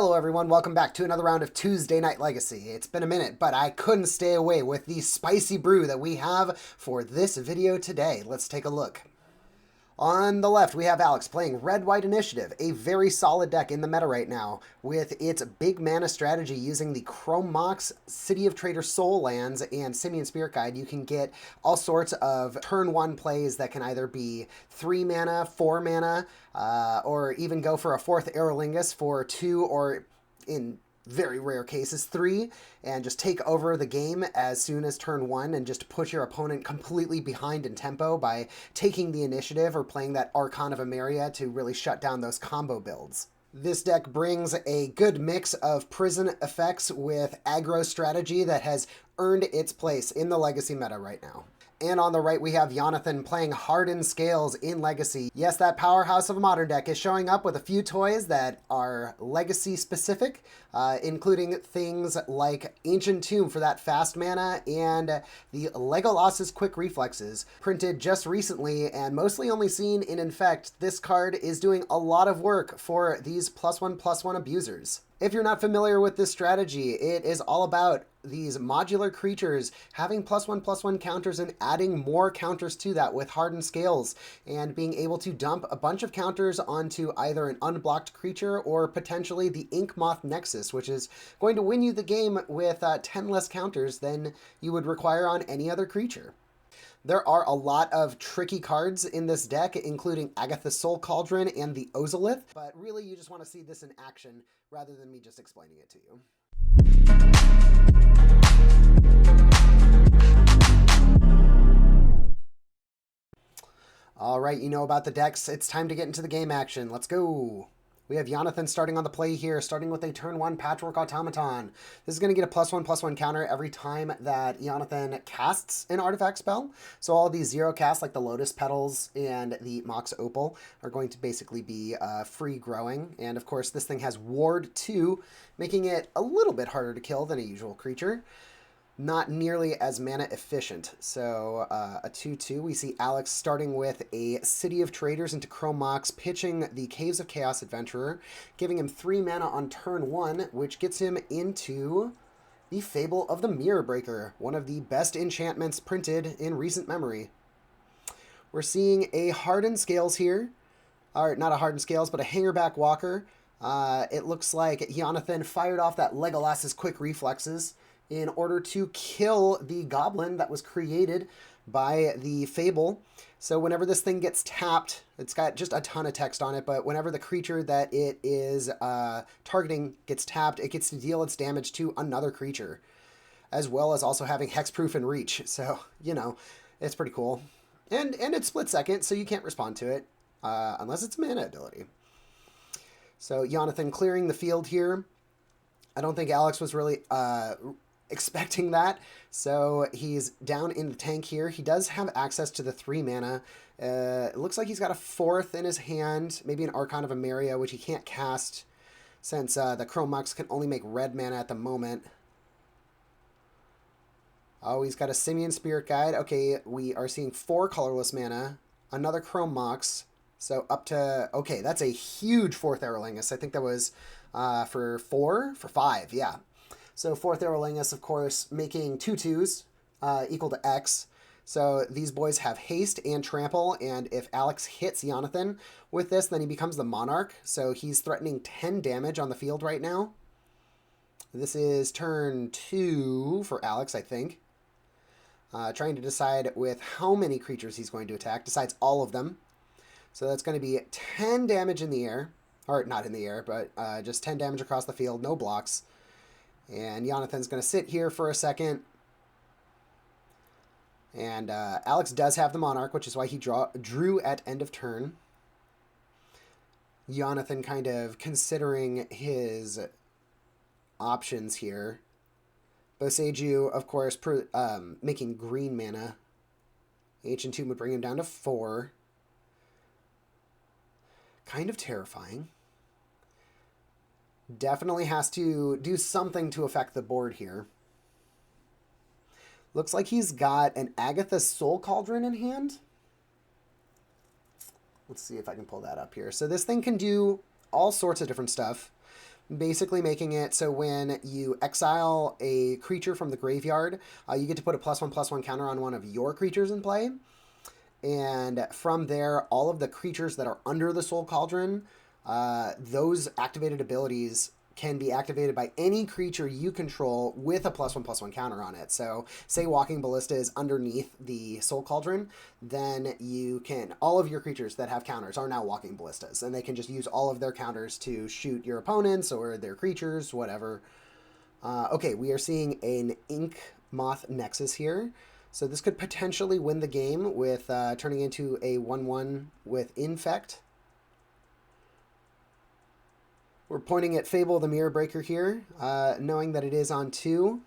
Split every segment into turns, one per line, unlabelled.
Hello everyone, welcome back to another round of Tuesday Night Legacy. It's been a minute, but I couldn't stay away with the spicy brew that we have for this video today. Let's take a look. On the left, we have Alex playing Red-White Initiative, a very solid deck in the meta right now, with its big mana strategy using the Chrome Mox, City of Trader Soul lands, and Simian Spirit Guide. You can get all sorts of turn 1 plays that can either be 3 mana, 4 mana, or even go for a 4th Aerolingus for 2 or, in very rare cases, 3, and just take over the game as soon as turn 1 and just put your opponent completely behind in tempo by taking the initiative or playing that Archon of Emeria to really shut down those combo builds. This deck brings a good mix of prison effects with aggro strategy that has earned its place in the Legacy meta right now. And on the right, we have Jonathan playing Hardened Scales in Legacy. Yes, that powerhouse of a modern deck is showing up with a few toys that are Legacy specific, including things like Ancient Tomb for that fast mana and the Legolas's Quick Reflexes, printed just recently and mostly only seen in Infect. This card is doing a lot of work for these +1/+1 abusers. If you're not familiar with this strategy, it is all about these modular creatures having +1/+1 counters and adding more counters to that with Hardened Scales and being able to dump a bunch of counters onto either an unblocked creature or potentially the Ink Moth Nexus, which is going to win you the game with 10 less counters than you would require on any other creature. There are a lot of tricky cards in this deck, including Agatha's Soul Cauldron and the Ozolith, but really you just want to see this in action rather than me just explaining it to you. All right, you know about the decks. It's time to get into the game action. Let's go. We have Jonathan starting on the play here, starting with a turn 1 Patchwork Automaton. This is going to get a +1/+1 counter every time that Jonathan casts an artifact spell. So all of these 0 casts, like the Lotus Petals and the Mox Opal, are going to basically be free growing. And of course, this thing has Ward 2, making it a little bit harder to kill than a usual creature. Not nearly as mana efficient. So a 2/2, we see Alex starting with a City of Traders into Chrome Mox, pitching the Caves of Chaos Adventurer, giving him 3 mana on turn 1, which gets him into the Fable of the Mirror Breaker, one of the best enchantments printed in recent memory. We're seeing a Hardened Scales here, or not a Hardened Scales, but a Hangerback Walker. It looks like Jonathan fired off that Legolas's Quick Reflexes in order to kill the goblin that was created by the Fable. So whenever this thing gets tapped, it's got just a ton of text on it, but whenever the creature that it is targeting gets tapped, it gets to deal its damage to another creature, as well as also having hexproof and reach. So, you know, it's pretty cool. And it's split second, so you can't respond to it, unless it's a mana ability. So Jonathan clearing the field here. I don't think Alex was really expecting that, so he's down in the tank here. He does have access to the 3 mana. It looks like he's got a 4th in his hand, maybe an Archon of Emeria, which he can't cast since the Chrome Mox can only make red mana at the moment. Oh, he's got a Simian Spirit Guide. Okay, we are seeing 4 colorless mana, another Chrome Mox, so up to, okay, that's a huge 4th Aerolingus. I think that was for 5, yeah. So 4th Aerolingus, of course, making 2/2s equal to X. So these boys have haste and trample, and if Alex hits Jonathan with this, then he becomes the Monarch. So he's threatening 10 damage on the field right now. This is turn 2 for Alex, I think. Trying to decide with how many creatures he's going to attack. Decides all of them. So that's going to be 10 damage in the air. Or not in the air, but just 10 damage across the field, no blocks. And Jonathan's going to sit here for a second. And Alex does have the Monarch, which is why he drew at end of turn. Jonathan kind of considering his options here. Boseiju, of course, making green mana. Ancient Tomb would bring him down to 4. Kind of terrifying. Definitely has to do something to affect the board here. Looks like he's got an Agatha's Soul Cauldron in hand. Let's see if I can pull that up here. So this thing can do all sorts of different stuff. basically making it so when you exile a creature from the graveyard, you get to put a +1/+1 counter on one of your creatures in play. And from there, all of the creatures that are under the Soul Cauldron, those activated abilities can be activated by any creature you control with a +1/+1 counter on it. So say Walking Ballista is underneath the Soul Cauldron, then you can, all of your creatures that have counters are now Walking Ballistas, and they can just use all of their counters to shoot your opponents or their creatures, whatever. Okay, we are seeing an Ink Moth Nexus here. So this could potentially win the game with turning into a 1/1 with Infect. We're pointing at Fable the Mirror Breaker here, knowing that it is on 2.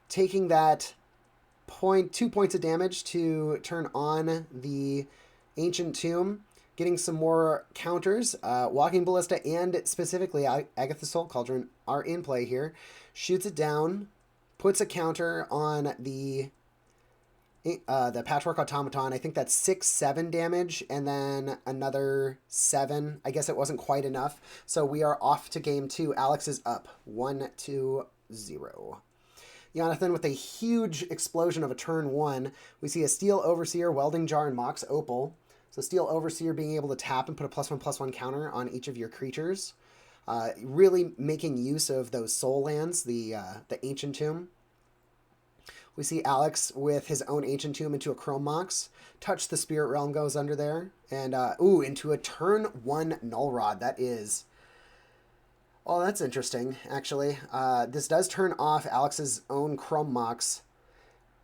Taking that 2 points of damage to turn on the Ancient Tomb. Getting some more counters. Walking Ballista and specifically Agatha's Soul Cauldron are in play here. Shoots it down. Puts a counter on the Patchwork Automaton. I think that's 6/7 damage, and then another 7. I guess it wasn't quite enough. So we are off to game 2. Alex is up 1-0. Jonathan with a huge explosion of a turn 1. We see a Steel Overseer, Welding Jar, and Mox Opal. So Steel Overseer being able to tap and put a +1/+1 counter on each of your creatures. Really making use of those soul lands, the Ancient Tomb. We see Alex with his own Ancient Tomb into a Chrome Mox. Touch the Spirit Realm goes under there. And, into a turn 1 Null Rod. That is... Oh, that's interesting, actually. This does turn off Alex's own Chrome Mox,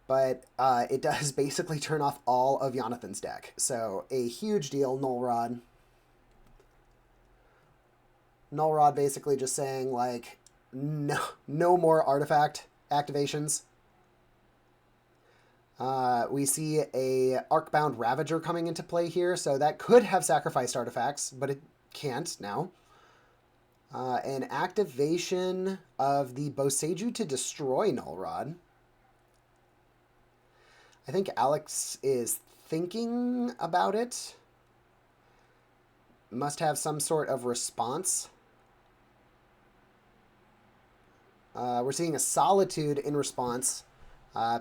but it does basically turn off all of Jonathan's deck. So, a huge deal, Null Rod. Null Rod basically just saying, like, no more artifact activations. We see a Arcbound Ravager coming into play here, so that could have sacrificed artifacts, but it can't now. An activation of the Boseiju to destroy Null Rod. I think Alex is thinking about it. Must have some sort of response. We're seeing a Solitude in response,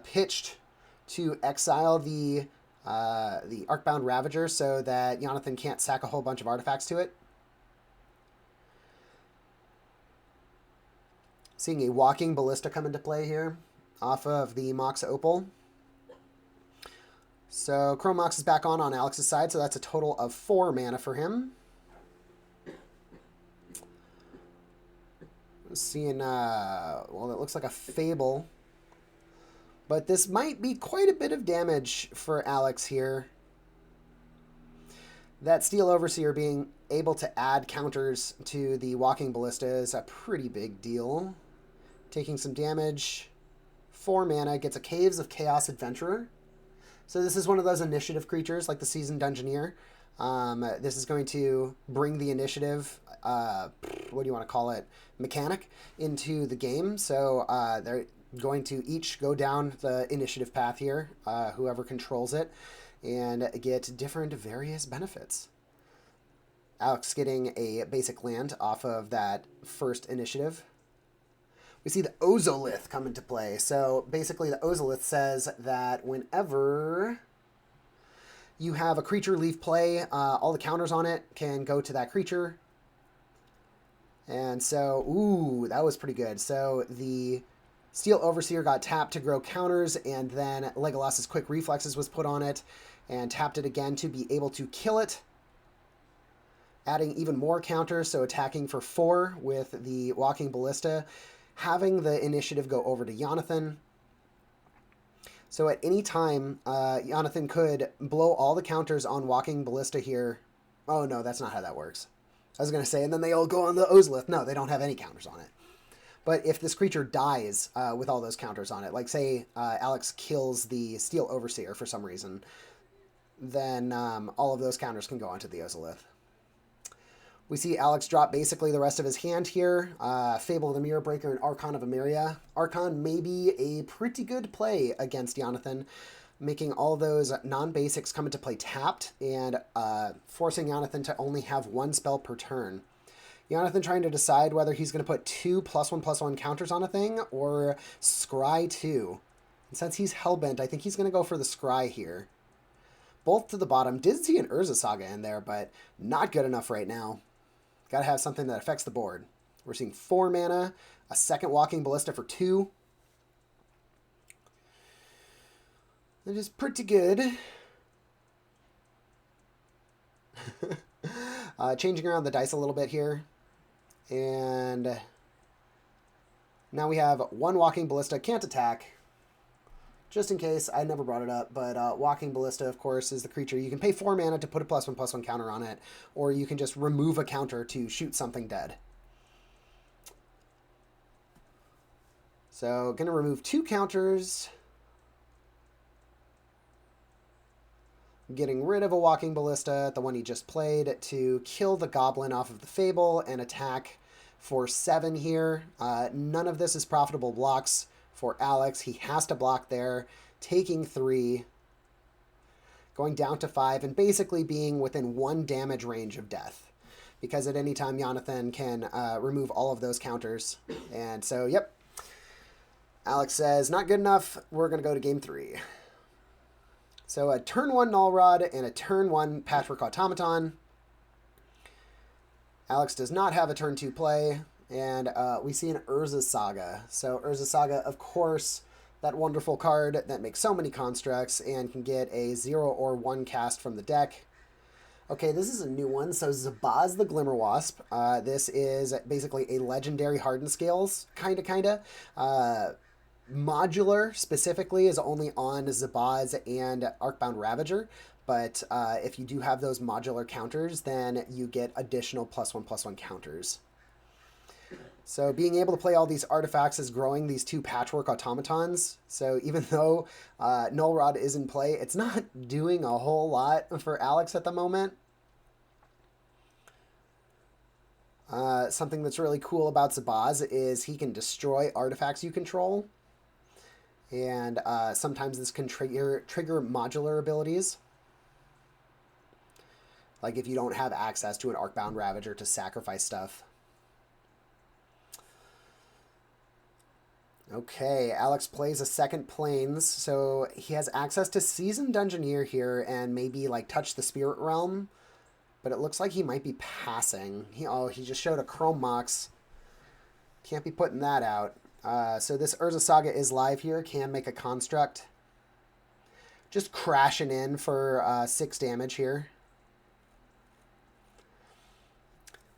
pitched to exile the Arcbound Ravager so that Jonathan can't sack a whole bunch of artifacts to it. Seeing a Walking Ballista come into play here off of the Mox Opal. So Chrome Mox is back on Alex's side, so that's a total of 4 mana for him. Seeing, well, it looks like a Fable. But this might be quite a bit of damage for Alex here. That Steel Overseer being able to add counters to the Walking Ballista is a pretty big deal. Taking some damage. 4 mana, gets a Caves of Chaos Adventurer. So this is one of those initiative creatures like the Seasoned Dungeoneer. This is going to bring the initiative, what do you want to call it, mechanic into the game. So they're going to each go down the initiative path here, whoever controls it, and get different various benefits. Alex getting a basic land off of that first initiative. We see the Ozolith come into play. So basically the Ozolith says that whenever you have a creature leave play, all the counters on it can go to that creature. And so, ooh, that was pretty good. So the Steel Overseer got tapped to grow counters, and then Legolas's Quick Reflexes was put on it, and tapped it again to be able to kill it. Adding even more counters, so attacking for 4 with the Walking Ballista. Having the initiative go over to Jonathan. So at any time, Jonathan could blow all the counters on Walking Ballista here. Oh no, that's not how that works. I was going to say, and then they all go on the Ozolith. No, they don't have any counters on it. But if this creature dies with all those counters on it, like say Alex kills the Steel Overseer for some reason, then all of those counters can go onto the Ozolith. We see Alex drop basically the rest of his hand here. Fable the Mirror Breaker and Archon of Emeria. Archon may be a pretty good play against Jonathan, making all those non-basics come into play tapped and forcing Jonathan to only have 1 spell per turn. Jonathan trying to decide whether he's going to put 2+1/+1 counters on a thing or scry 2. And since he's hellbent, I think he's going to go for the scry here. Both to the bottom. Did see an Urza Saga in there, but not good enough right now. Got to have something that affects the board. We're seeing 4 mana, a second Walking Ballista for 2. That is pretty good. Changing around the dice a little bit here. And now we have 1 Walking Ballista, can't attack. Just in case, I never brought it up, but Walking Ballista, of course, is the creature. You can pay 4 mana to put a +1/+1 counter on it, or you can just remove a counter to shoot something dead. So, going to remove 2 counters. Getting rid of a Walking Ballista, the one he just played, to kill the Goblin off of the Fable and attack for 7 here. None of this is profitable blocks for Alex. He has to block there, taking 3, going down to 5, and basically being within 1 damage range of death. Because at any time, Jonathan can remove all of those counters. And so, yep. Alex says, not good enough. We're going to go to game 3. So a turn 1 Null Rod and a turn 1 Patchwork Automaton. Alex does not have a turn 2 play. And we see an Urza Saga. So Urza Saga, of course, that wonderful card that makes so many constructs and can get a 0 or 1 cast from the deck. Okay, this is a new one. So Zabaz the Glimmerwasp. This is basically a legendary Hardened Scales, kinda. Modular, specifically, is only on Zabaz and Arcbound Ravager. But if you do have those modular counters, then you get additional +1/+1 counters. So being able to play all these artifacts is growing these 2 Patchwork Automatons. So even though Null Rod is in play, it's not doing a whole lot for Alex at the moment. Something that's really cool about Zabaz is he can destroy artifacts you control. And sometimes this can trigger modular abilities. Like if you don't have access to an Arcbound Ravager to sacrifice stuff. Okay, Alex plays a second Plains, so he has access to Seasoned Dungeoneer here and maybe like touch the Spirit Realm, but it looks like he might be passing. He just showed a Chrome Mox. Can't be putting that out. So this Urza Saga is live here, can make a construct. Just crashing in for 6 damage here.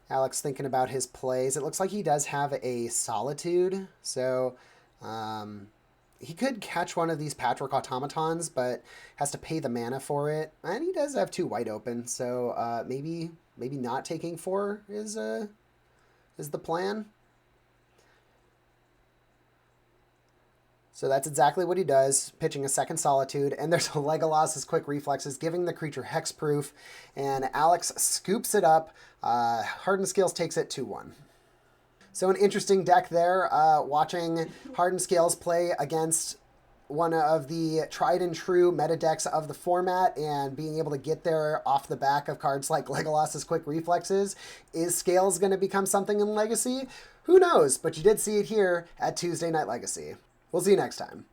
Alex thinking about his plays. It looks like he does have a Solitude, so he could catch one of these Patchwork Automatons, but has to pay the mana for it. And he does have 2 wide open, so maybe not taking 4 is the plan. So that's exactly what he does, pitching a second Solitude, and there's a Legolas' quick reflexes, giving the creature hexproof, and Alex scoops it up. Hardened Scales takes it 2-1. So an interesting deck there, watching Hardened Scales play against one of the tried and true meta decks of the format and being able to get there off the back of cards like Legolas' quick reflexes. Is Scales going to become something in Legacy? Who knows, but you did see it here at Tuesday Night Legacy. We'll see you next time.